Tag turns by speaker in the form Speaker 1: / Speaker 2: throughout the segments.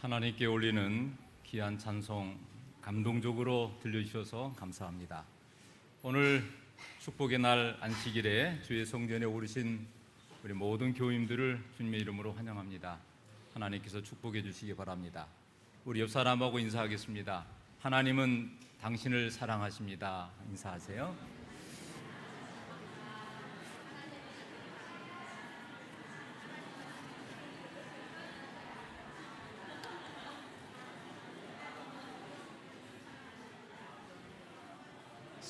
Speaker 1: 하나님께 올리는 귀한 찬송 감동적으로 들려주셔서 감사합니다. 오늘 축복의 날 안식일에 주의 성전에 오르신 우리 모든 교우님들을 주님의 이름으로 환영합니다. 하나님께서 축복해 주시기 바랍니다. 우리 옆 사람하고 인사하겠습니다. 하나님은 당신을 사랑하십니다. 인사하세요.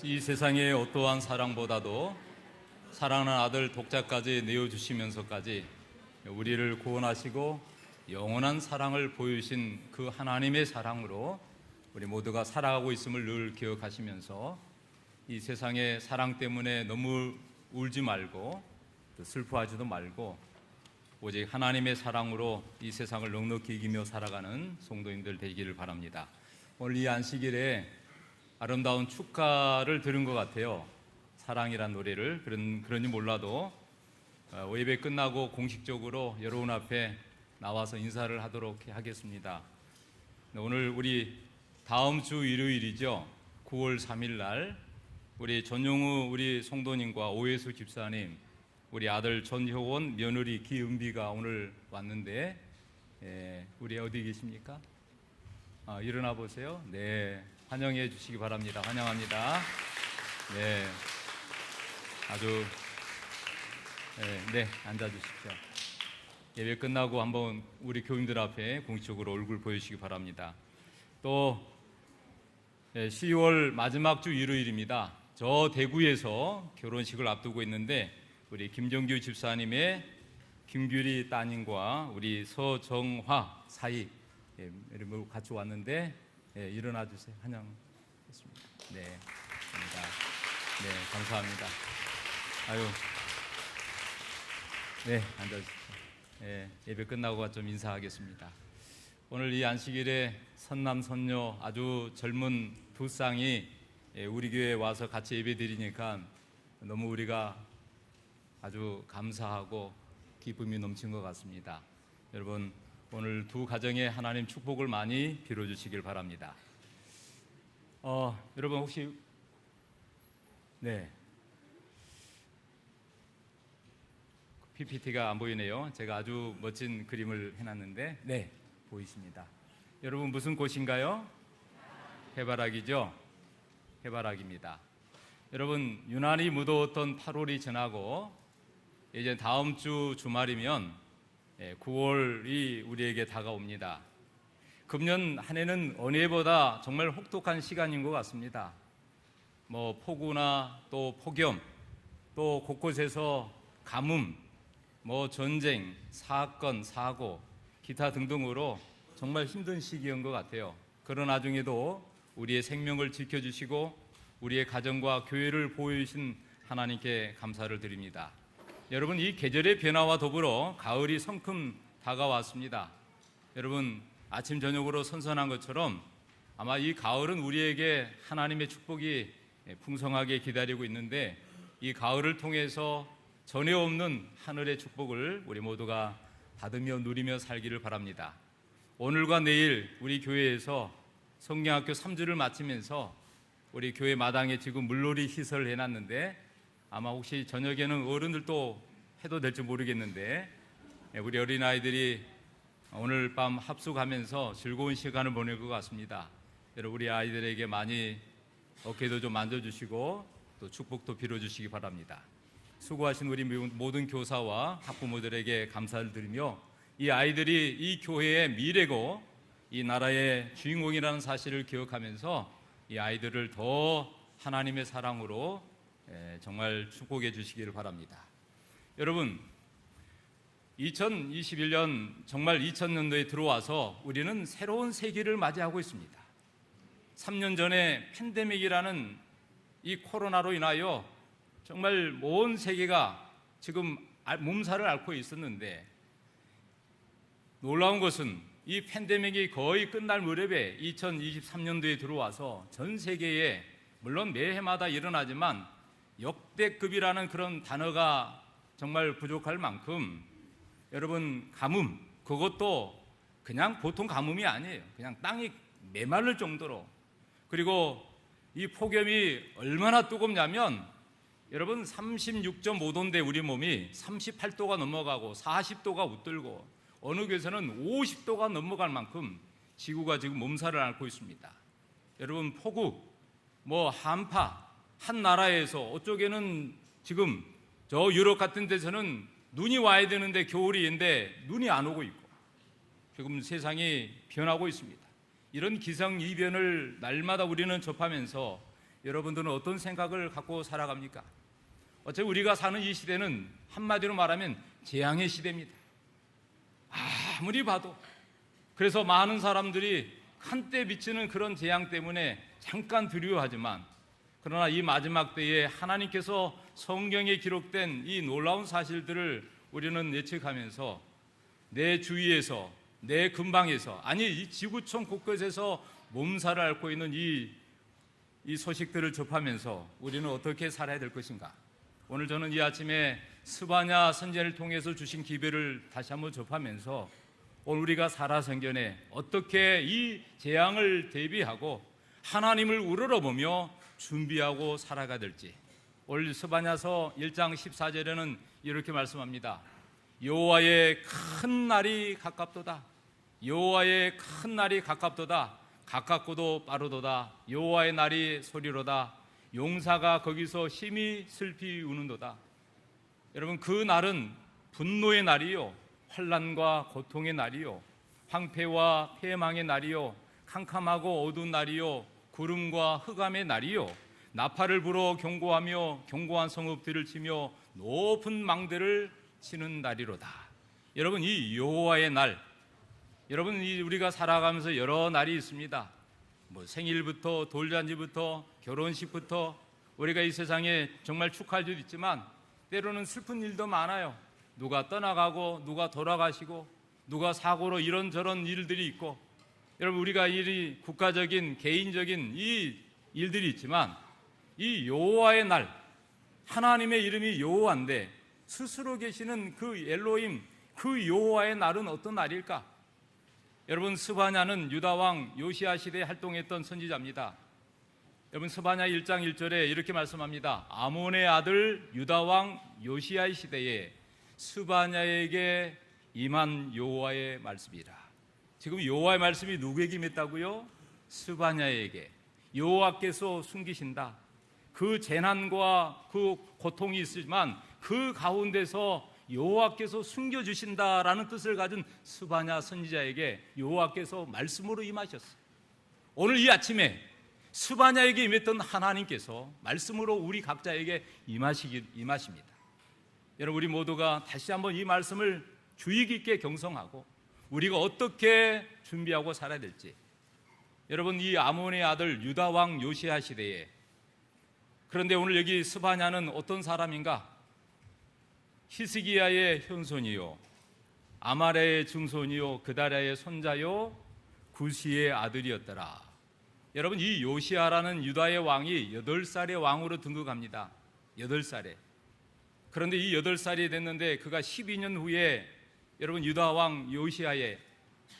Speaker 1: 이 세상의 어떠한 사랑보다도 사랑하는 아들 독자까지 내어주시면서까지 우리를 구원하시고 영원한 사랑을 보여주신 그 하나님의 사랑으로 우리 모두가 살아가고 있음을 늘 기억하시면서 이 세상의 사랑 때문에 너무 울지 말고 또 슬퍼하지도 말고 오직 하나님의 사랑으로 이 세상을 넉넉히 이기며 살아가는 성도님들 되기를 바랍니다. 오늘 이 안식일에 아름다운 축가를 들은 것 같아요. 사랑이란 노래를. 그런지 몰라도 예배 끝나고 공식적으로 여러분 앞에 나와서 인사를 하도록 하겠습니다. 오늘 우리 다음 주 일요일이죠. 9월 3일 날 우리 전용우 우리 성도님과 오혜수 집사님, 우리 아들 전효원, 며느리 기은비가 오늘 왔는데 우리 어디 계십니까? 일어나 보세요. 네, 환영해 주시기 바랍니다. 환영합니다. 네, 아주 네, 앉아 주십시오. 예배 끝나고 한번 우리 교인들 앞에 공식적으로 얼굴 보여주시기 바랍니다. 또 10월 마지막 주 일요일입니다. 저 대구에서 결혼식을 앞두고 있는데 우리 김정규 집사님의 김규리 따님과 우리 서정화 사이 이름으로 같이 왔는데 일어나 주세요. 환영했습니다. 네, 감사합니다. 네, 감사합니다. 아유, 네, 앉아주세요. 예배 끝나고 좀 인사하겠습니다. 오늘 이 안식일에 선남 선녀 아주 젊은 두 쌍이 우리 교회에 와서 같이 예배 드리니까 너무 우리가 아주 감사하고 기쁨이 넘친 것 같습니다. 여러분, 오늘 두 가정에 하나님 축복을 많이 빌어주시길 바랍니다. 여러분 혹시 PPT가 안 보이네요. 제가 아주 멋진 그림을 해놨는데 네, 보이십니다. 여러분 무슨 꽃인가요? 해바라기죠? 해바라기입니다. 여러분 유난히 무더웠던 8월이 지나고 이제 다음 주 주말이면 9월이 우리에게 다가옵니다. 금년 한 해는 어느 해보다 정말 혹독한 시간인 것 같습니다. 폭우나 또 폭염, 또 곳곳에서 가뭄, 전쟁, 사건, 사고, 기타 등등으로 정말 힘든 시기인 것 같아요. 그러나 중에도 우리의 생명을 지켜주시고 우리의 가정과 교회를 보호해주신 하나님께 감사를 드립니다. 여러분, 이 계절의 변화와 더불어 가을이 성큼 다가왔습니다. 여러분, 아침 저녁으로 선선한 것처럼 아마 이 가을은 우리에게 하나님의 축복이 풍성하게 기다리고 있는데 이 가을을 통해서 전에 없는 하늘의 축복을 우리 모두가 받으며 누리며 살기를 바랍니다. 오늘과 내일 우리 교회에서 성경학교 3주를 마치면서 우리 교회 마당에 지금 물놀이 시설을 해놨는데 아마 혹시 저녁에는 어른들도 해도 될지 모르겠는데 우리 어린아이들이 오늘 밤 합숙하면서 즐거운 시간을 보낼 것 같습니다. 여러분 우리 아이들에게 많이 어깨도 좀 만져주시고 또 축복도 빌어주시기 바랍니다. 수고하신 우리 모든 교사와 학부모들에게 감사를 드리며 이 아이들이 이 교회의 미래고 이 나라의 주인공이라는 사실을 기억하면서 이 아이들을 더 하나님의 사랑으로 정말 축복해 주시기를 바랍니다. 여러분 2021년 정말 2000년도에 들어와서 우리는 새로운 세기를 맞이하고 있습니다. 3년 전에 팬데믹이라는 이 코로나로 인하여 정말 온 세계가 지금 몸살을 앓고 있었는데 놀라운 것은 이 팬데믹이 거의 끝날 무렵에 2023년도에 들어와서 전 세계에 물론 매해마다 일어나지만 역대급이라는 그런 단어가 정말 부족할 만큼 여러분 가뭄 그것도 그냥 보통 가뭄이 아니에요. 그냥 땅이 메마를 정도로. 그리고 이 폭염이 얼마나 뜨겁냐면 여러분 36.5도인데 우리 몸이 38도가 넘어가고 40도가 웃돌고 어느 곳에서는 50도가 넘어갈 만큼 지구가 지금 몸살을 앓고 있습니다. 여러분 폭우, 한파, 한 나라에서 어쩌게는 지금 저 유럽 같은 데서는 눈이 와야 되는데 겨울인데 눈이 안 오고 있고 지금 세상이 변하고 있습니다. 이런 기상이변을 날마다 우리는 접하면서 여러분들은 어떤 생각을 갖고 살아갑니까? 어차피 우리가 사는 이 시대는 한마디로 말하면 재앙의 시대입니다. 아무리 봐도. 그래서 많은 사람들이 한때 비치는 그런 재앙 때문에 잠깐 두려워하지만 그러나 이 마지막 때에 하나님께서 성경에 기록된 이 놀라운 사실들을 우리는 예측하면서 내 주위에서 내 근방에서 아니 이 지구촌 곳곳에서 몸살을 앓고 있는 이 소식들을 접하면서 우리는 어떻게 살아야 될 것인가? 오늘 저는 이 아침에 스바냐 선지자를 통해서 주신 기별을 다시 한번 접하면서 오늘 우리가 살아생전에 어떻게 이 재앙을 대비하고 하나님을 우러러보며 준비하고 살아가야 될지 오늘 스바냐서 1장 14절에는 이렇게 말씀합니다. 여호와의 큰 날이 가깝도다. 여호와의 큰 날이 가깝도다. 가깝고도 빠르도다. 여호와의 날이 소리로다. 용사가 거기서 심히 슬피 우는도다. 여러분 그 날은 분노의 날이요 환난과 고통의 날이요 황폐와 폐망의 날이요 캄캄하고 어두운 날이요 구름과 흑암의 날이요 나팔을 불어 경고하며 견고한 성읍들을 치며 높은 망대를 치는 날이로다. 여러분 이 여호와의 날, 여러분 우리가 살아가면서 여러 날이 있습니다. 생일부터 돌잔치부터 결혼식부터 우리가 이 세상에 정말 축하할 일도 있지만 때로는 슬픈 일도 많아요. 누가 떠나가고 누가 돌아가시고 누가 사고로 이런저런 일들이 있고 여러분 우리가 국가적인 개인적인 이 일들이 있지만 이 여호와의 날, 하나님의 이름이 여호와인데 스스로 계시는 그 엘로힘, 그 여호와의 날은 어떤 날일까? 여러분 스바냐는 유다왕 요시야 시대에 활동했던 선지자입니다. 여러분 스바냐 1장 1절에 이렇게 말씀합니다. 아몬의 아들 유다왕 요시야의 시대에 스바냐에게 임한 여호와의 말씀이라. 지금 여호와의 말씀이 누구에게 임했다고요? 스바냐에게. 여호와께서 숨기신다. 그 재난과 그 고통이 있지만 그 가운데서 여호와께서 숨겨주신다라는 뜻을 가진 스바냐 선지자에게 여호와께서 말씀으로 임하셨어요. 오늘 이 아침에 스바냐에게 임했던 하나님께서 말씀으로 우리 각자에게 임하십니다. 여러분 우리 모두가 다시 한번 이 말씀을 주의 깊게 경성하고 우리가 어떻게 준비하고 살아야 될지. 여러분 이 아몬의 아들 유다 왕 요시야 시대에 그런데 오늘 여기 스바냐는 어떤 사람인가? 히스기야의 현손이요 아마랴의 증손이요 그다랴의 손자요 구시의 아들이었더라. 여러분 이 요시야라는 유다의 왕이 8살의 왕으로 등극합니다. 8살에. 그런데 이 8살이 됐는데 그가 12년 후에 여러분 유다 왕 요시야의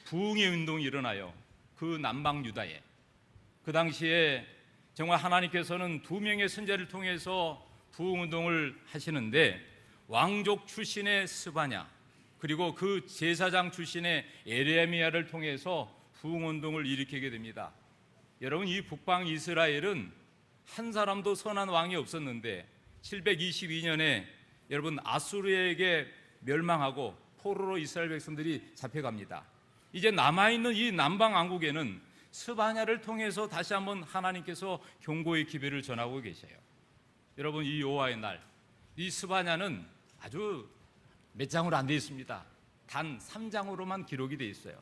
Speaker 1: 부흥의 운동이 일어나요. 그 남방 유다에. 그 당시에 정말 하나님께서는 2명의 선지자를 통해서 부흥 운동을 하시는데 왕족 출신의 스바냐 그리고 그 제사장 출신의 에레미야를 통해서 부흥 운동을 일으키게 됩니다. 여러분 이 북방 이스라엘은 한 사람도 선한 왕이 없었는데 722년에 여러분 아수르에게 멸망하고 포로로 이스라엘 백성들이 잡혀갑니다. 이제 남아있는 이 남방 왕국에는 스바냐를 통해서 다시 한번 하나님께서 경고의 기별을 전하고 계셔요. 여러분 이 여호와의 날, 이 스바냐는 아주 몇 장으로 안 되어 있습니다. 단 3장으로만 기록이 되어 있어요.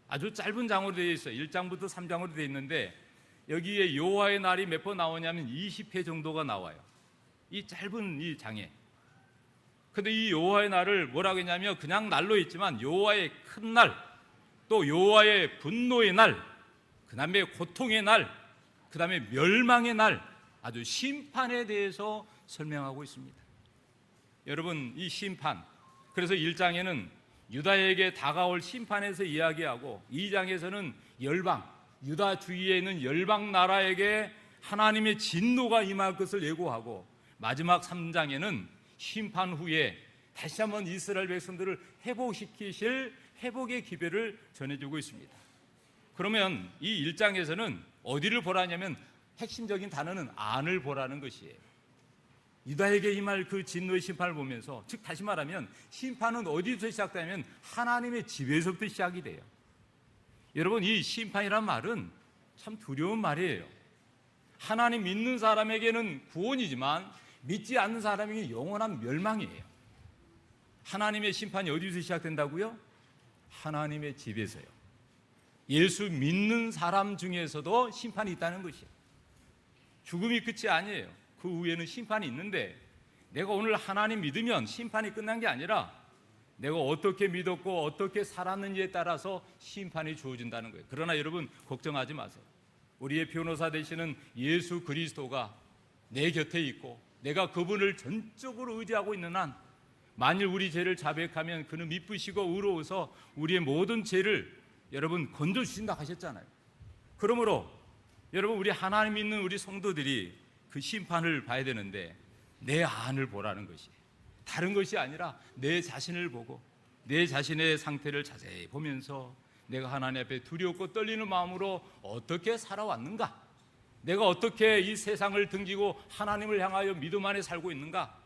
Speaker 1: 아주 짧은 장으로 되어 있어요. 1장부터 3장으로 되어 있는데 여기에 여호와의 날이 몇 번 나오냐면 20회 정도가 나와요. 이 짧은 이 장에. 근데 이 여호와의 날을 뭐라고 했냐면 그냥 날로 있지만 여호와의 큰 날, 또 여호와의 분노의 날, 그 다음에 고통의 날, 그 다음에 멸망의 날, 아주 심판에 대해서 설명하고 있습니다. 여러분 이 심판, 그래서 1장에는 유다에게 다가올 심판에서 이야기하고 2장에서는 열방, 유다 주위에 있는 열방 나라에게 하나님의 진노가 임할 것을 예고하고 마지막 3장에는 심판 후에 다시 한번 이스라엘 백성들을 회복시키실 회복의 기별을 전해주고 있습니다. 그러면 이 1장에서는 어디를 보라냐면 핵심적인 단어는 안을 보라는 것이에요. 유다에게 임할 그 진노의 심판을 보면서, 즉 다시 말하면 심판은 어디서 시작되냐면 하나님의 집에서부터 시작이 돼요. 여러분, 이 심판이란 말은 참 두려운 말이에요. 하나님 믿는 사람에게는 구원이지만 믿지 않는 사람에게 영원한 멸망이에요. 하나님의 심판이 어디서 시작된다고요? 하나님의 집에서요. 예수 믿는 사람 중에서도 심판이 있다는 것이에요. 죽음이 끝이 아니에요. 그 후에는 심판이 있는데, 내가 오늘 하나님 믿으면 심판이 끝난 게 아니라 내가 어떻게 믿었고 어떻게 살았는지에 따라서 심판이 주어진다는 거예요. 그러나 여러분, 걱정하지 마세요. 우리의 변호사 되시는 예수 그리스도가 내 곁에 있고 내가 그분을 전적으로 의지하고 있는 한, 만일 우리 죄를 자백하면 그는 미쁘시고 의로워서 우리의 모든 죄를 여러분 건져주신다 하셨잖아요. 그러므로 여러분, 우리 하나님 믿는 우리 성도들이 그 심판을 봐야 되는데 내 안을 보라는 것이, 다른 것이 아니라 내 자신을 보고 내 자신의 상태를 자세히 보면서 내가 하나님 앞에 두렵고 떨리는 마음으로 어떻게 살아왔는가, 내가 어떻게 이 세상을 등지고 하나님을 향하여 믿음 안에 살고 있는가.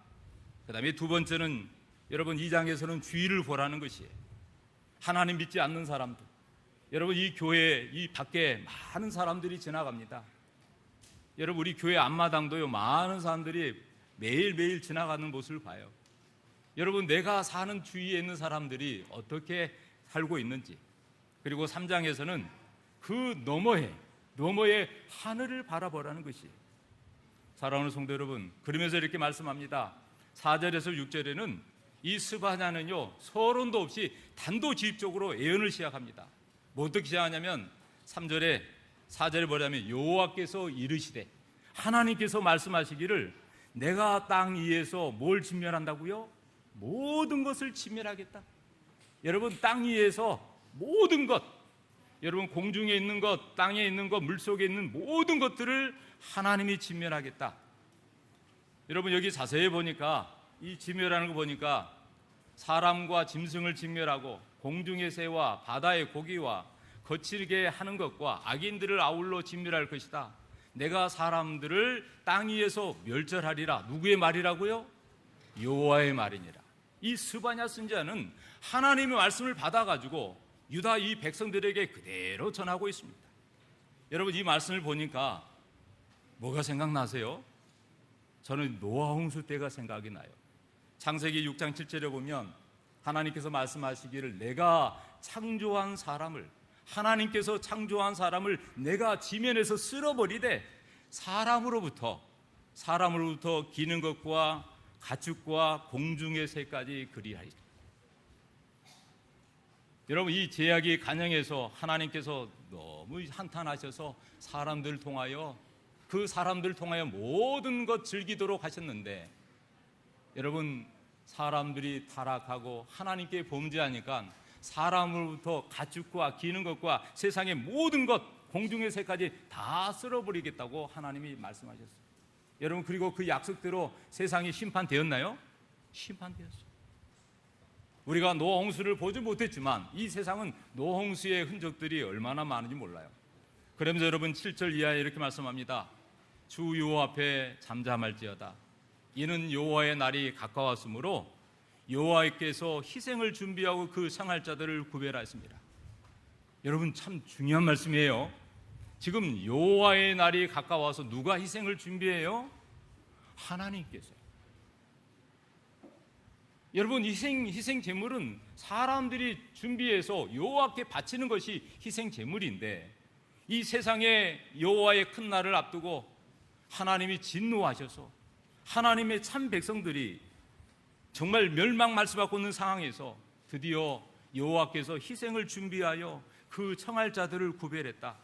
Speaker 1: 그 다음에 두 번째는 여러분, 2장에서는 주의를 보라는 것이에요. 하나님 믿지 않는 사람들, 여러분, 이 교회 이 밖에 많은 사람들이 지나갑니다. 여러분, 우리 교회 앞마당도요, 많은 사람들이 매일매일 지나가는 모습을 봐요. 여러분, 내가 사는 주위에 있는 사람들이 어떻게 살고 있는지, 그리고 3장에서는 그 너머에 하늘을 바라보라는 것이에요. 사랑하는 성도 여러분, 그러면서 이렇게 말씀합니다. 4절에서 6절에는 이 스바냐는요, 서론도 없이 단도직입적으로 예언을 시작합니다. 뭐 어떻게 시작하냐면 3절에 4절에 뭐냐면 여호와께서 이르시되, 하나님께서 말씀하시기를 내가 땅 위에서 뭘 진멸한다고요? 모든 것을 진멸하겠다. 여러분, 땅 위에서 모든 것, 여러분 공중에 있는 것, 땅에 있는 것, 물속에 있는 모든 것들을 하나님이 진멸하겠다. 여러분, 여기 자세히 보니까 이 진멸하는 거 보니까 사람과 짐승을 진멸하고 공중의 새와 바다의 고기와 거칠게 하는 것과 악인들을 아울러 진멸할 것이다. 내가 사람들을 땅 위에서 멸절하리라. 누구의 말이라고요? 여호와의 말이니라. 이 스바냐 선지자는 하나님의 말씀을 받아가지고 유다 이 백성들에게 그대로 전하고 있습니다. 여러분, 이 말씀을 보니까 뭐가 생각나세요? 저는 노아 홍수 때가 생각이 나요. 창세기 6장 7절에 보면 하나님께서 말씀하시기를 내가 창조한 사람을, 하나님께서 창조한 사람을 내가 지면에서 쓸어버리되 사람으로부터 기는 것과 가축과 공중의 새까지 그리하리라. 여러분, 이 제약이 간영해서 하나님께서 너무 한탄하셔서 사람들을 통하여 모든 것 즐기도록 하셨는데, 여러분, 사람들이 타락하고 하나님께 범죄하니까 사람으로부터 가축과 기는 것과 세상의 모든 것, 공중의 새까지 다 쓸어버리겠다고 하나님이 말씀하셨어요. 여러분, 그리고 그 약속대로 세상이 심판되었나요? 심판되었어요. 우리가 노아 홍수를 보지 못했지만 이 세상은 노아 홍수의 흔적들이 얼마나 많은지 몰라요. 그러면서 여러분 7절 이하에 이렇게 말씀합니다. 주 여호와 앞에 잠잠할지어다. 이는 여호와의 날이 가까웠으므로 여호와께서 희생을 준비하고 그 생활자들을 구별하였습니다. 여러분, 참 중요한 말씀이에요. 지금 여호와의 날이 가까워서 누가 희생을 준비해요? 하나님께서. 여러분, 희생 제물은 사람들이 준비해서 여호와께 바치는 것이 희생 제물인데, 이 세상에 여호와의 큰 날을 앞두고 하나님이 진노하셔서 하나님의 참 백성들이 정말 멸망 말씀받고 있는 상황에서 드디어 여호와께서 희생을 준비하여 그 청할자들을 구별했다.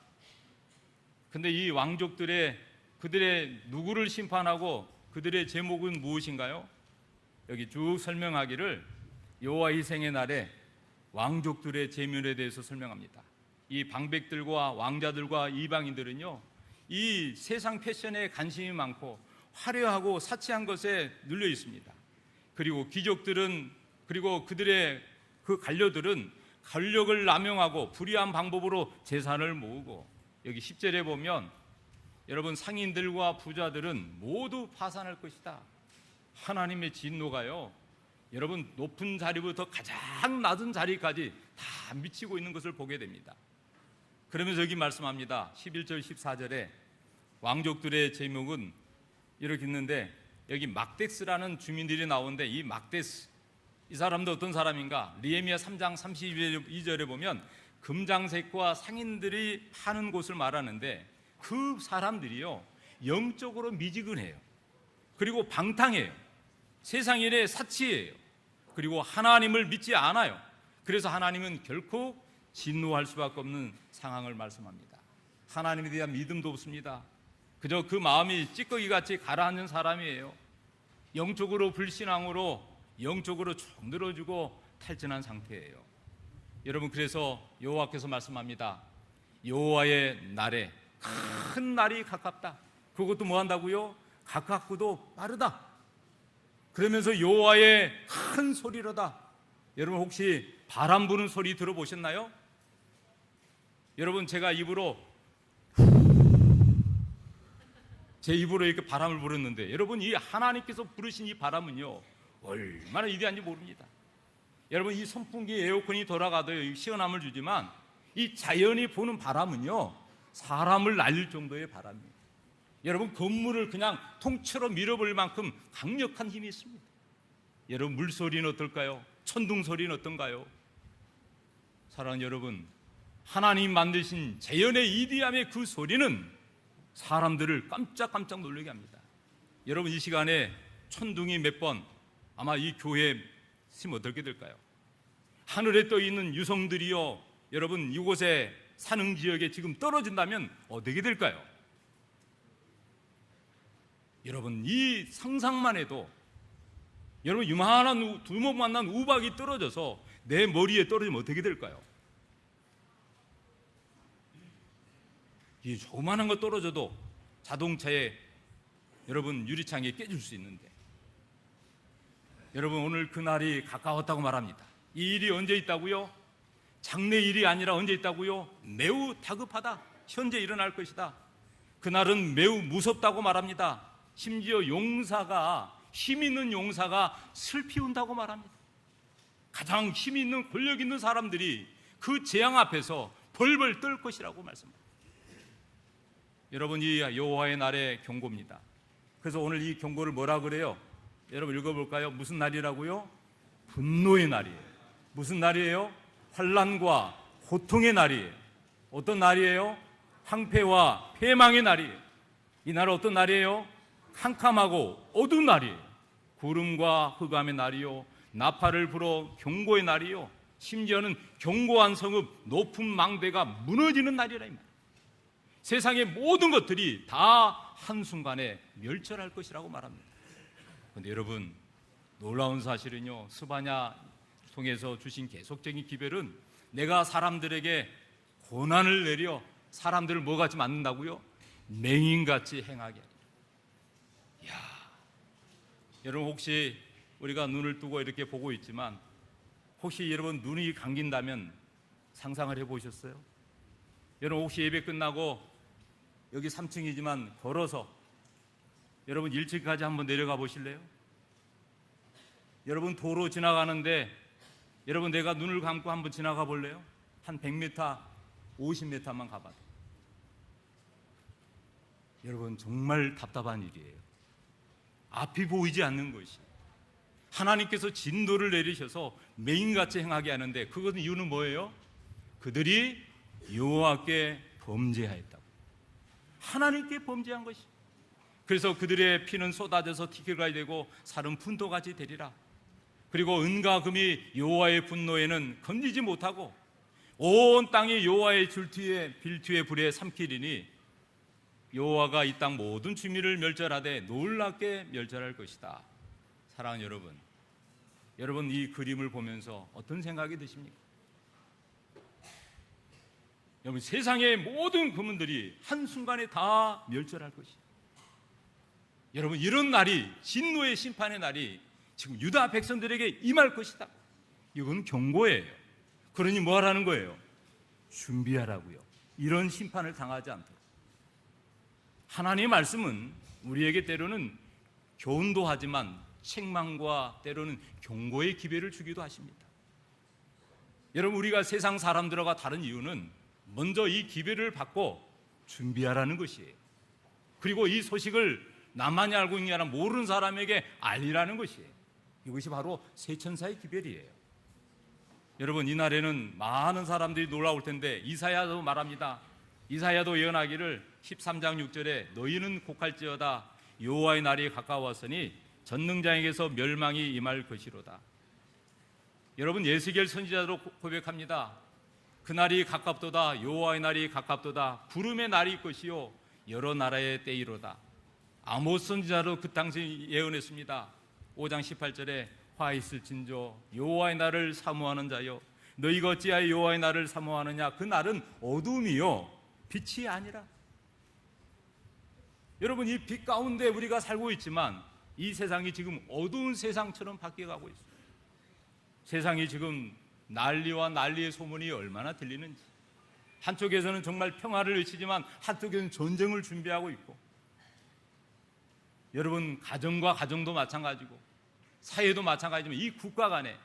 Speaker 1: 근데 이 왕족들의 그들의 누구를 심판하고 그들의 제목은 무엇인가요? 여기 쭉 설명하기를 여호와 희생의 날에 왕족들의 제면에 대해서 설명합니다. 이 방백들과 왕자들과 이방인들은요, 이 세상 패션에 관심이 많고 화려하고 사치한 것에 눌려 있습니다. 그리고 귀족들은, 그리고 그들의 그 관료들은 권력을 남용하고 불의한 방법으로 재산을 모으고, 여기 10절에 보면 여러분, 상인들과 부자들은 모두 파산할 것이다. 하나님의 진노가요, 여러분, 높은 자리부터 가장 낮은 자리까지 다 미치고 있는 것을 보게 됩니다. 그러면서 여기 말씀합니다. 11절 14절에 왕족들의 제목은 이렇게 있는데, 여기 막데스라는 주민들이 나오는데, 이 막데스, 이 사람도 어떤 사람인가? 느헤미야 3장 32절에 보면 금장색과 상인들이 파는 곳을 말하는데, 그 사람들이요, 영적으로 미지근해요. 그리고 방탕해요. 세상 일에 사치해요. 그리고 하나님을 믿지 않아요. 그래서 하나님은 결코 진노할 수밖에 없는 상황을 말씀합니다. 하나님에 대한 믿음도 없습니다. 그저 그 마음이 찌꺼기같이 가라앉는 사람이에요. 영적으로 불신앙으로, 영적으로 정들어지고 탈진한 상태예요. 여러분, 그래서 여호와께서 말씀합니다. 여호와의 날에 큰 날이 가깝다. 그것도 뭐 한다고요? 가깝고도 빠르다. 그러면서 여호와의 큰 소리로다. 여러분, 혹시 바람 부는 소리 들어보셨나요? 여러분, 제가 제 입으로 이렇게 바람을 불었는데, 여러분, 이 하나님께서 부르신 이 바람은요, 얼마나 위대한지 모릅니다. 여러분, 이 선풍기 에어컨이 돌아가도 시원함을 주지만, 이 자연이 부는 바람은요, 사람을 날릴 정도의 바람이에요. 여러분, 건물을 그냥 통째로 밀어버릴 만큼 강력한 힘이 있습니다. 여러분, 물소리는 어떨까요? 천둥 소리는 어떤가요? 사랑하는 여러분, 하나님 만드신 자연의 이디함의 그 소리는 사람들을 깜짝깜짝 놀라게 합니다. 여러분, 이 시간에 천둥이 몇 번 아마 이 교회에 있으면 어떻게 될까요? 하늘에 떠 있는 유성들이요, 여러분, 이곳에 사는 지역에 지금 떨어진다면 어떻게 될까요? 여러분, 이 상상만 해도, 여러분, 유만한 두목만한 우박이 떨어져서 내 머리에 떨어지면 어떻게 될까요? 이 조그만한 거 떨어져도 자동차에, 여러분, 유리창에 깨질 수 있는데, 여러분, 오늘 그날이 가까웠다고 말합니다. 이 일이 언제 있다고요? 장래 일이 아니라 언제 있다고요? 매우 다급하다. 현재 일어날 것이다. 그날은 매우 무섭다고 말합니다. 심지어 힘 있는 용사가 슬피 운다고 말합니다. 가장 힘 있는, 권력 있는 사람들이 그 재앙 앞에서 벌벌 떨 것이라고 말씀합니다. 여러분, 이 여호와의 날의 경고입니다. 그래서 오늘 이 경고를 뭐라 그래요? 여러분, 읽어볼까요? 무슨 날이라고요? 분노의 날이에요. 무슨 날이에요? 환난과 고통의 날이에요. 어떤 날이에요? 황폐와 패망의 날이에요. 이 날은 어떤 날이에요? 캄캄하고 어두운 날이에요. 구름과 흑암의 날이요, 나팔을 불어 경고의 날이요, 심지어는 견고한 성읍, 높은 망대가 무너지는 날이라. 세상의 모든 것들이 다 한순간에 멸절할 것이라고 말합니다. 그런데 여러분, 놀라운 사실은요, 스바냐 통해서 주신 계속적인 기별은 내가 사람들에게 고난을 내려 사람들을 뭐같이 만든다고요? 맹인같이 행하게 하리라. 이야, 여러분, 혹시 우리가 눈을 뜨고 이렇게 보고 있지만, 혹시 여러분 눈이 감긴다면 상상을 해보셨어요? 여러분, 혹시 예배 끝나고 여기 3층이지만 걸어서 여러분 1층까지 한번 내려가 보실래요? 여러분, 도로 지나가는데 여러분, 내가 눈을 감고 한번 지나가 볼래요? 한 100m, 50m만 가봐도 여러분, 정말 답답한 일이에요. 앞이 보이지 않는 것이, 하나님께서 진노를 내리셔서 맹인같이 행하게 하는데, 그것은 이유는 뭐예요? 그들이 여호와께 범죄하였다고. 하나님께 범죄한 것이. 그래서 그들의 피는 쏟아져서 티끌가 되고 살은 분토같이 되리라. 그리고 은과 금이 여호와의 분노에는 건지지 못하고 온 땅이 여호와의 빌투의 불에 삼키리니 여호와가 이 땅 모든 주민을 멸절하되 놀랍게 멸절할 것이다. 사랑하는 여러분, 여러분, 이 그림을 보면서 어떤 생각이 드십니까? 여러분, 세상의 모든 그분들이 한순간에 다 멸절할 것이에요. 여러분, 이런 날이, 진노의 심판의 날이 지금 유다 백성들에게 임할 것이다. 이건 경고예요. 그러니 뭐 하라는 거예요? 준비하라고요. 이런 심판을 당하지 않도록. 하나님의 말씀은 우리에게 때로는 교훈도 하지만 책망과 때로는 경고의 기회를 주기도 하십니다. 여러분, 우리가 세상 사람들과 다른 이유는 먼저 이 기회를 받고 준비하라는 것이에요. 그리고 이 소식을 나만이 알고 있는 게 아니라 모르는 사람에게 알리라는 것이에요. 이것이 바로 세천사의 기별이에요. 여러분, 이 날에는 많은 사람들이 놀라울 텐데 이사야도 말합니다. 이사야도 예언하기를 13장 6절에 너희는 곡할지어다 여호와의 날이 가까웠으니 전능자에게서 멸망이 임할 것이로다. 여러분, 예수겔 선지자도 고백합니다. 그날이 가깝도다. 여호와의 날이 가깝도다. 구름의 날이 것이요 여러 나라의 때이로다. 아모스 선지자도 그 당시 예언했습니다. 5장 18절에 화 있을진저 여호와의 날을 사모하는 자여 너희가 어찌하여 여호와의 날을 사모하느냐. 그 날은 어둠이요 빛이 아니라. 여러분, 이 빛 가운데 우리가 살고 있지만 이 세상이 지금 어두운 세상처럼 바뀌어가고 있어요. 세상이 지금 난리와 난리의 소문이 얼마나 들리는지. 한쪽에서는 정말 평화를 외치지만 한쪽에서는 전쟁을 준비하고 있고, 여러분, 가정과 가정도 마찬가지고 사회도 마찬가지지만 이 국가 간에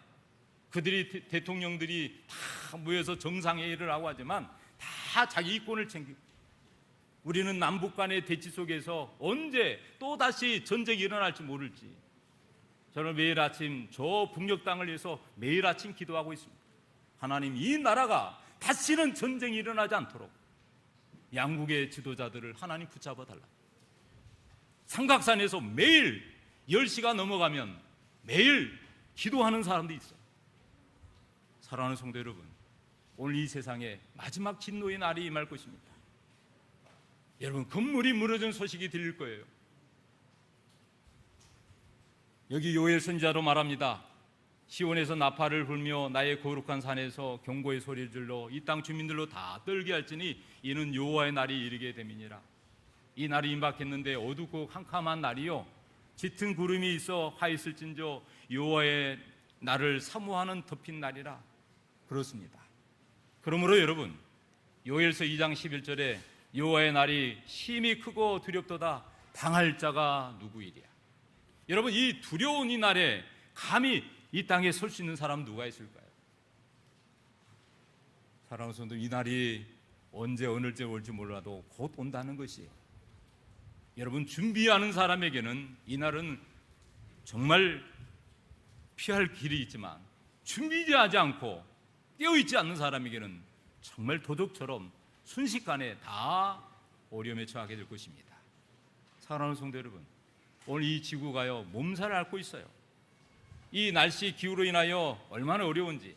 Speaker 1: 그들이 대통령들이 다 모여서 정상회의를 하고 하지만 다 자기 이권을 챙기고, 우리는 남북 간의 대치 속에서 언제 또다시 전쟁이 일어날지 모를지 저는 매일 아침 저 북녘 땅을 위해서 매일 아침 기도하고 있습니다. 하나님, 이 나라가 다시는 전쟁이 일어나지 않도록 양국의 지도자들을 하나님 붙잡아 달라. 삼각산에서 매일 10시가 넘어가면 매일 기도하는 사람도 있어요. 사랑하는 성도 여러분, 오늘 이 세상에 마지막 진노의 날이 임할 것입니다. 여러분, 건물이 무너진 소식이 들릴 거예요. 여기 요엘 선지자로 말합니다. 시온에서 나팔을 불며 나의 거룩한 산에서 경고의 소리를 질러 이 땅 주민들로 다 떨게 할지니 이는 여호와의 날이 이르게 됨이니라. 이 날이 임박했는데 어둡고 캄캄한 날이요 짙은 구름이 있어 화 있을진저 여호와의 날을 사모하는 덮인 날이라. 그렇습니다. 그러므로 여러분, 요엘서 2장 11절에 여호와의 날이 심히 크고 두렵도다. 당할 자가 누구이랴. 여러분, 이 두려운 이 날에 감히 이 땅에 설 수 있는 사람 누가 있을까요? 사랑하는 성도, 이 날이 언제 어느 때 올지 몰라도 곧 온다는 것이, 여러분, 준비하는 사람에게는 이 날은 정말 피할 길이 있지만 준비하지 않고 깨어있지 않는 사람에게는 정말 도둑처럼 순식간에 다 어려움에 처하게 될 것입니다. 사랑하는 성도 여러분, 오늘 이 지구가요 몸살을 앓고 있어요. 이 날씨 기후로 인하여 얼마나 어려운지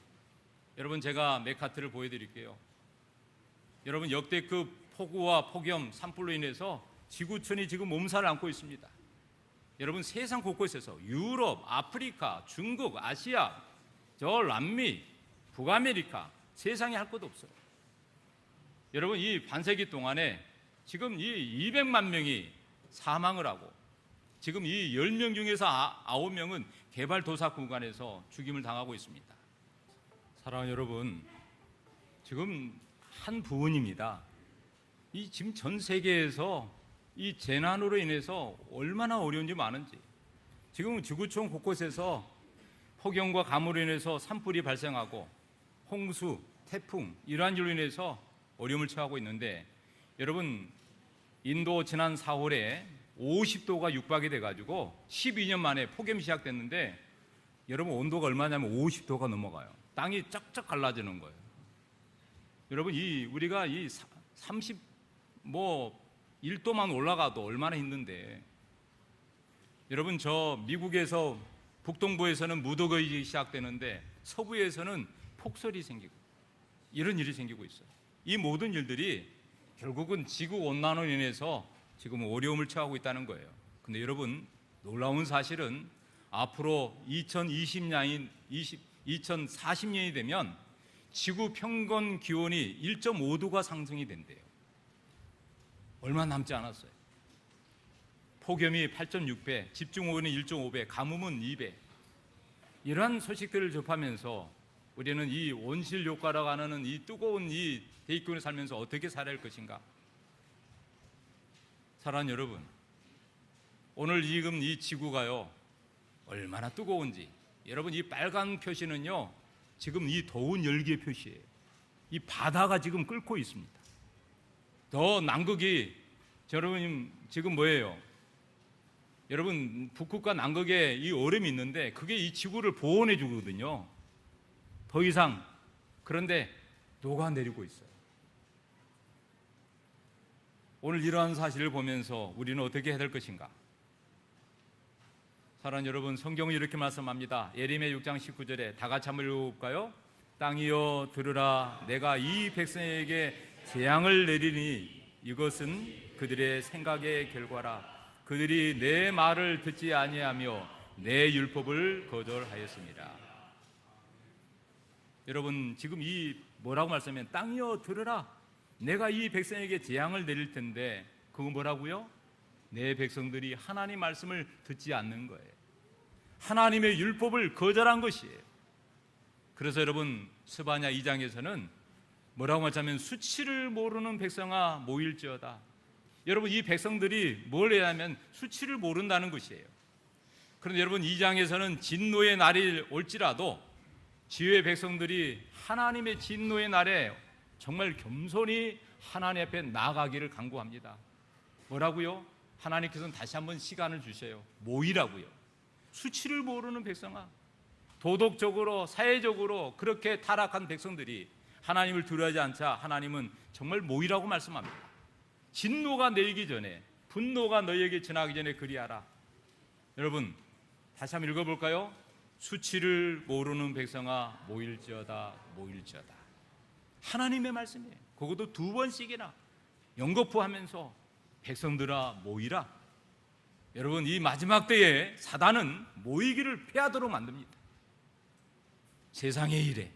Speaker 1: 여러분, 제가 메카트를 보여드릴게요. 여러분, 역대급 폭우와 폭염, 산불로 인해서 지구촌이 지금 몸살을 앓고 있습니다. 여러분, 세상 곳곳에서 유럽, 아프리카, 중국, 아시아, 저 남미, 북아메리카, 세상에 할 것 없어요. 여러분, 이 반세기 동안에 지금 이 200만 명이 사망을 하고 지금 이 10명 중에서 9명은 개발도상 구간에서 죽임을 당하고 있습니다. 사랑하는 여러분, 지금 한 부분입니다. 이 지금 전 세계에서 이 재난으로 인해서 얼마나 어려운지 많은지, 지금 지구촌 곳곳에서 폭염과 가뭄으로 인해서 산불이 발생하고 홍수, 태풍 이러한 일로 인해서 어려움을 처하고 있는데, 여러분, 인도 지난 4월에 50도가 육박이 돼가지고 12년 만에 폭염이 시작됐는데, 여러분, 온도가 얼마냐면 50도가 넘어가요. 땅이 쫙쫙 갈라지는 거예요. 여러분, 우리가 1도만 올라가도 얼마나 힘든데, 여러분, 저 미국에서 북동부에서는 무더기가 시작되는데 서부에서는 폭설이 생기고 이런 일이 생기고 있어요. 이 모든 일들이 결국은 지구온난화로 인해서 지금 어려움을 처하고 있다는 거예요. 근데 여러분, 놀라운 사실은 앞으로 2040년이 되면 지구 평균 기온이 1.5도가 상승이 된대요. 얼마 남지 않았어요. 폭염이 8.6배, 집중호우는 1.5배, 가뭄은 2배. 이러한 소식들을 접하면서 우리는 이 온실 효과라고 하는 이 뜨거운 이 대기권에 살면서 어떻게 살아야 할 것인가? 사랑하는 여러분, 오늘 지금 이 지구가요 얼마나 뜨거운지, 여러분 이 빨간 표시는요 지금 이 더운 열기의 표시예요. 이 바다가 지금 끓고 있습니다. 더 남극이, 여러분 지금 뭐예요? 여러분 북극과 남극에 이 얼음이 있는데 그게 이 지구를 보온해 주거든요. 더 이상, 그런데 녹아내리고 있어요. 오늘 이러한 사실을 보면서 우리는 어떻게 해야 될 것인가? 사랑하는 여러분, 성경은 이렇게 말씀합니다. 예레미야 6장 19절에 다 같이 한번 읽어볼까요? 땅이여 들으라, 내가 이 백성에게 재앙을 내리니 이것은 그들의 생각의 결과라. 그들이 내 말을 듣지 아니하며 내 율법을 거절하였습니다. 여러분 지금 이 뭐라고 말씀하면 땅이여 들으라, 내가 이 백성에게 재앙을 내릴 텐데 그건 뭐라고요? 내 백성들이 하나님 말씀을 듣지 않는 거예요. 하나님의 율법을 거절한 것이에요. 그래서 여러분 스바냐 2장에서는 뭐라고 말하자면 수치를 모르는 백성아 모일지어다. 여러분 이 백성들이 뭘 해야 하면 수치를 모른다는 것이에요. 그런데 여러분 2장에서는 진노의 날이 올지라도 지혜의 백성들이 하나님의 진노의 날에 정말 겸손히 하나님 앞에 나아가기를 간구합니다. 뭐라고요? 하나님께서는 다시 한번 시간을 주셔요. 모이라고요. 수치를 모르는 백성아, 도덕적으로 사회적으로 그렇게 타락한 백성들이 하나님을 두려워하지 않자 하나님은 정말 모이라고 말씀합니다. 진노가 내리기 전에, 분노가 너희에게 지나기 전에 그리하라. 여러분 다시 한번 읽어볼까요? 수치를 모르는 백성아 모일지어다, 모일지어다. 하나님의 말씀이에요. 그것도 2번씩이나 연거푸하면서 백성들아 모이라. 여러분 이 마지막 때에 사단은 모이기를 패하도록 만듭니다. 세상의 일에.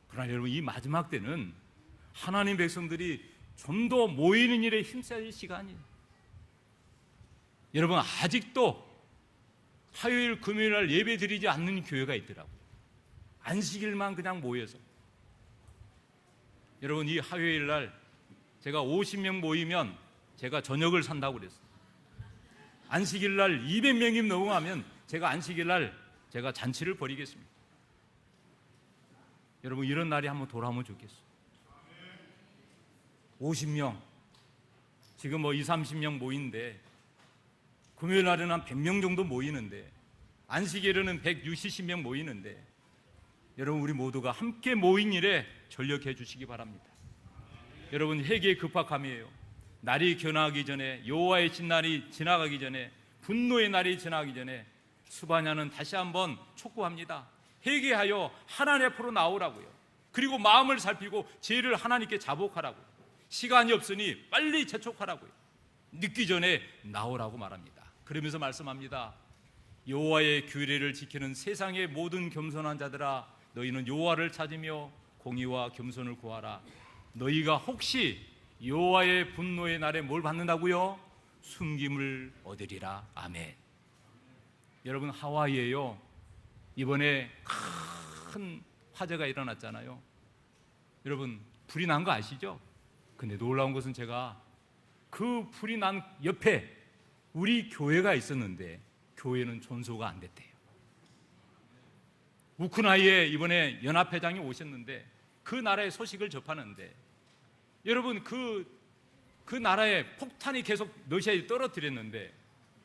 Speaker 1: 그러나 여러분 이 마지막 때는 하나님 백성들이 좀 더 모이는 일에 힘써야 할 시간이에요. 여러분 아직도 화요일 금요일 날 예배 드리지 않는 교회가 있더라고요. 안식일만 그냥 모여서. 여러분 이 화요일 날 제가 50명 모이면 제가 저녁을 산다고 그랬어요. 안식일 날 200명이 넘어가면 제가 안식일 날 제가 잔치를 벌이겠습니다. 여러분 이런 날이 한번 돌아오면 좋겠어요. 50명, 지금 뭐 20, 30명 모이는데 금요일 날에는 한 100명 정도 모이는데 안식일에는 160명 모이는데 여러분 우리 모두가 함께 모인 일에 전력해 주시기 바랍니다. 여러분 회개의 급박함이에요. 날이 겨나기 전에, 여호와의 진날이 지나가기 전에, 분노의 날이 지나가기 전에 스바냐는 다시 한번 촉구합니다. 회개하여 하나님 앞으로 나오라고요. 그리고 마음을 살피고 죄를 하나님께 자복하라고요. 시간이 없으니 빨리 재촉하라고요. 늦기 전에 나오라고 말합니다. 그러면서 말씀합니다. 여호와의 규례를 지키는 세상의 모든 겸손한 자들아, 너희는 여호와를 찾으며 공의와 겸손을 구하라. 너희가 혹시 여호와의 분노의 날에 뭘 받는다고요? 숨김을 얻으리라. 아멘. 여러분 하와이에요, 이번에 큰 화재가 일어났잖아요. 여러분 불이 난 거 아시죠? 근데 놀라운 것은 제가 그 불이 난 옆에 우리 교회가 있었는데 교회는 전소가 안 됐대요. 우크라이나에 이번에 연합회장이 오셨는데 그 나라의 소식을 접하는데 여러분 그 나라에 폭탄이 계속 러시아에 떨어뜨렸는데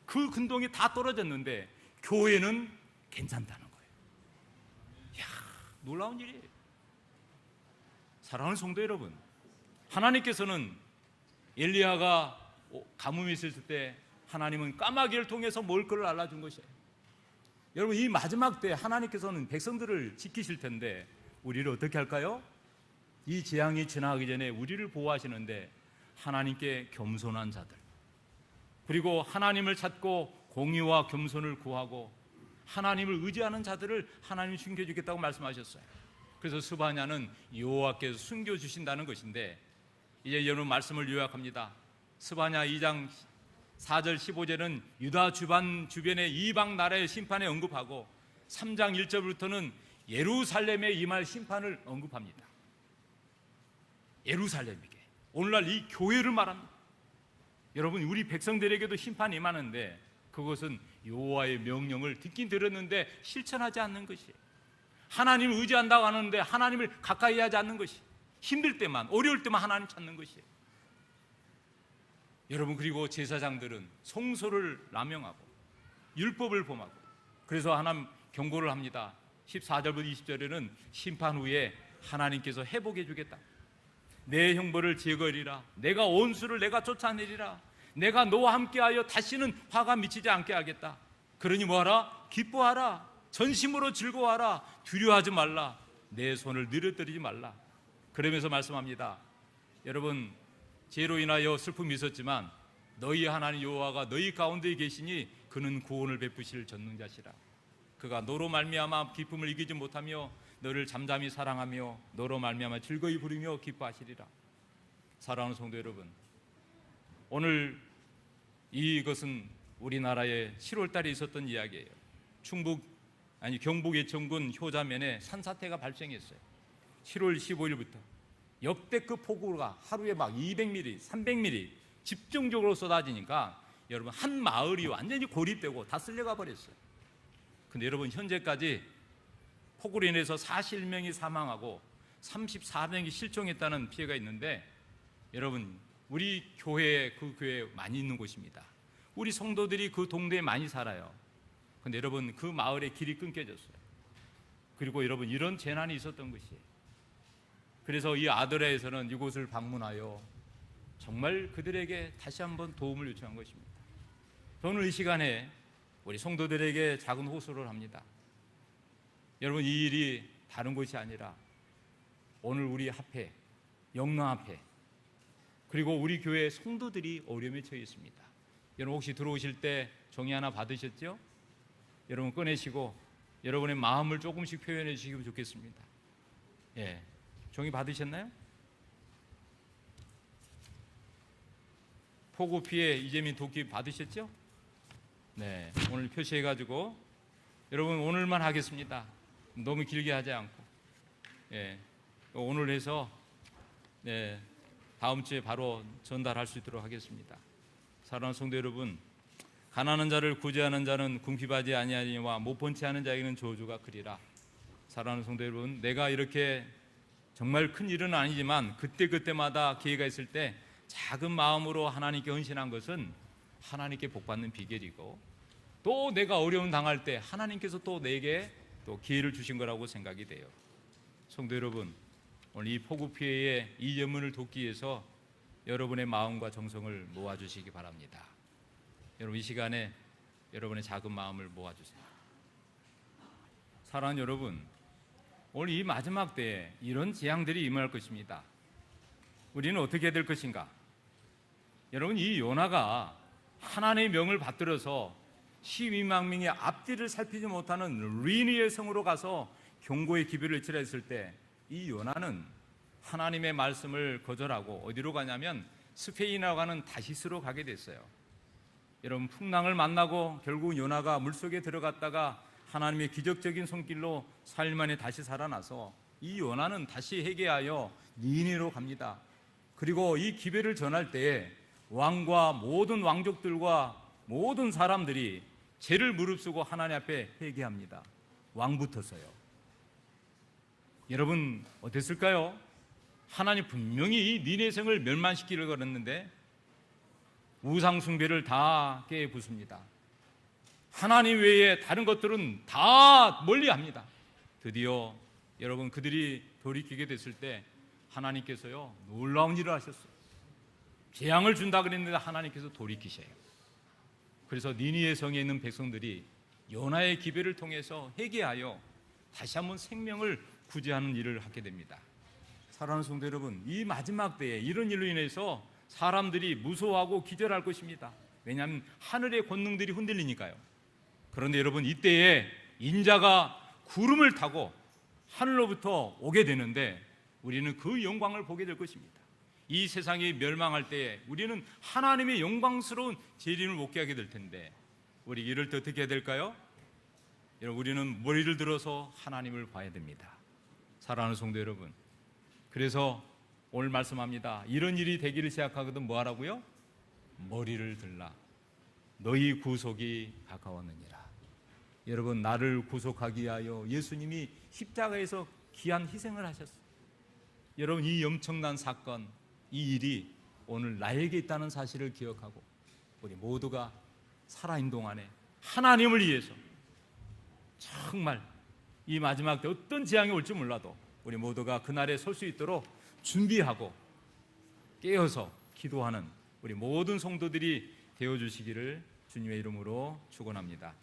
Speaker 1: 그 근동이 다 떨어졌는데 교회는 괜찮다는 거예요. 이야, 놀라운 일이에요. 사랑하는 성도 여러분, 하나님께서는 엘리야가 가뭄이 있을 때 하나님은 까마귀를 통해서 먹을 것을 알려준 것이에요. 여러분 이 마지막 때 하나님께서는 백성들을 지키실 텐데 우리를 어떻게 할까요? 이 재앙이 지나가기 전에 우리를 보호하시는데 하나님께 겸손한 자들, 그리고 하나님을 찾고 공의와 겸손을 구하고 하나님을 의지하는 자들을 하나님이 숨겨주겠다고 말씀하셨어요. 그래서 스바냐는 여호와께서 숨겨주신다는 것인데, 이제 여러분 말씀을 요약합니다. 스바냐 2장 4절 15절은 유다 주변의 이방 나라의 심판에 언급하고, 3장 1절부터는 예루살렘에 임할 심판을 언급합니다. 예루살렘에게, 오늘날 이 교회를 말합니다. 여러분, 우리 백성들에게도 심판이 임하는데 그것은 여호와의 명령을 듣긴 들었는데 실천하지 않는 것이에요. 하나님을 의지한다고 하는데 하나님을 가까이 하지 않는 것이, 힘들 때만, 어려울 때만 하나님 찾는 것이에요. 여러분, 그리고 제사장들은 성소를 남용하고 율법을 범하고, 그래서 하나님 경고를 합니다. 14절부터 20절에는 심판 후에 하나님께서 회복해 주겠다. 내 형벌을 제거하리라. 내가 원수를 내가 쫓아내리라. 내가 너와 함께하여 다시는 화가 미치지 않게 하겠다. 그러니 뭐하라? 기뻐하라. 전심으로 즐거워하라. 두려워하지 말라. 내 손을 느려뜨리지 말라. 그러면서 말씀합니다. 여러분, 죄로 인하여 슬픔이 있었지만 너희 하나님 여호와가 너희 가운데 계시니 그는 구원을 베푸실 전능자시라. 그가 너로 말미암아 기쁨을 이기지 못하며 너를 잠잠히 사랑하며 너로 말미암아 즐거이 부르며 기뻐하시리라. 사랑하는 성도 여러분, 오늘 이것은 우리나라에 7월 달에 있었던 이야기예요. 경북 예천군 효자면에 산사태가 발생했어요. 7월 15일부터 역대급 폭우가 하루에 막 200mm, 300mm 집중적으로 쏟아지니까 여러분, 한 마을이 완전히 고립되고 다 쓸려가 버렸어요. 근데 여러분, 현재까지 폭우로 인해서 41명이 사망하고 34명이 실종했다는 피해가 있는데, 여러분, 우리 교회에, 그 교회에 많이 있는 곳입니다. 우리 성도들이 그 동네에 많이 살아요. 근데 여러분, 그 마을의 길이 끊겨졌어요. 그리고 여러분, 이런 재난이 있었던 것이에요. 그래서 이 아드라에서는 이곳을 방문하여 정말 그들에게 다시 한번 도움을 요청한 것입니다. 저는 이 시간에 우리 성도들에게 작은 호소를 합니다. 여러분, 이 일이 다른 것이 아니라 오늘 우리 앞에, 영랑 앞에, 그리고 우리 교회 성도들이 어려움에 처해 있습니다. 여러분, 혹시 들어오실 때 종이 하나 받으셨죠? 여러분, 꺼내시고 여러분의 마음을 조금씩 표현해 주시면 좋겠습니다. 예, 종이 받으셨나요? 폭우 피해 이재민 도끼 받으셨죠? 네, 오늘 표시해가지고 여러분, 오늘만 하겠습니다. 너무 길게 하지 않고, 예, 오늘 해서 다음 주에 바로 전달할 수 있도록 하겠습니다. 사랑하는 성도 여러분, 가난한 자를 구제하는 자는 궁핍하지 아니하니와 못 번치 하는 자에게는 저주가 크리라. 사랑하는 성도 여러분, 내가 이렇게 정말 큰 일은 아니지만 그때마다 기회가 있을 때 작은 마음으로 하나님께 헌신한 것은 하나님께 복받는 비결이고, 또 내가 어려움 당할 때 하나님께서 또 내게 또 기회를 주신 거라고 생각이 돼요. 성도 여러분, 오늘 이 폭우 피해의 이 염원을 돕기 위해서 여러분의 마음과 정성을 모아주시기 바랍니다. 여러분, 이 시간에 여러분의 작은 마음을 모아주세요. 사랑하는 여러분, 오늘 이 마지막 때에 이런 재앙들이 임할 것입니다. 우리는 어떻게 해야 될 것인가? 여러분, 이 요나가 하나님의 명을 받들어서 12만 명의 앞뒤를 살피지 못하는 르니의 성으로 가서 경고의 기별을 외치라 했을 때, 이 요나는 하나님의 말씀을 거절하고 어디로 가냐면 스페인이라고 하는 다시스로 가게 됐어요. 여러분, 풍랑을 만나고 결국 요나가 물속에 들어갔다가 하나님의 기적적인 손길로 4일 만에 다시 살아나서 이 요나는 다시 회개하여 니느웨로 갑니다. 그리고 이 기별을 전할 때에 왕과 모든 왕족들과 모든 사람들이 죄를 무릅쓰고 하나님 앞에 회개합니다. 왕부터서요. 여러분, 어땠을까요? 하나님 분명히 이 니느웨 성을 멸망시키려고 그랬는데 우상 숭배를 다 깨부숩니다. 하나님 외에 다른 것들은 다 멀리합니다. 드디어 여러분, 그들이 돌이키게 됐을 때 하나님께서요 놀라운 일을 하셨어요. 재앙을 준다 그랬는데 하나님께서 돌이키셔요. 그래서 니느웨 성에 있는 백성들이 요나의 기별을 통해서 회개하여 다시 한번 생명을 구제하는 일을 하게 됩니다. 사랑하는 성도 여러분, 이 마지막 때에 이런 일로 인해서 사람들이 무서워하고 기절할 것입니다. 왜냐하면 하늘의 권능들이 흔들리니까요. 그런데 여러분, 이때에 인자가 구름을 타고 하늘로부터 오게 되는데 우리는 그 영광을 보게 될 것입니다. 이 세상이 멸망할 때에 우리는 하나님의 영광스러운 재림을 목게 하게 될 텐데 우리 이럴 때 어떻게 해야 될까요? 여러분, 우리는 머리를 들어서 하나님을 봐야 됩니다. 사랑하는 성도 여러분, 그래서 오늘 말씀합니다. 이런 일이 되기를 시작하거든 뭐 하라고요? 머리를 들라. 너희 구속이 가까웠느니라. 여러분, 나를 구속하기 위하여 예수님이 십자가에서 귀한 희생을 하셨어요. 여러분, 이 엄청난 사건, 이 일이 오늘 나에게 있다는 사실을 기억하고 우리 모두가 살아있는 동안에 하나님을 위해서 정말 이 마지막 때 어떤 재앙이 올지 몰라도 우리 모두가 그날에 설 수 있도록 준비하고 깨어서 기도하는 우리 모든 성도들이 되어주시기를 주님의 이름으로 축원합니다.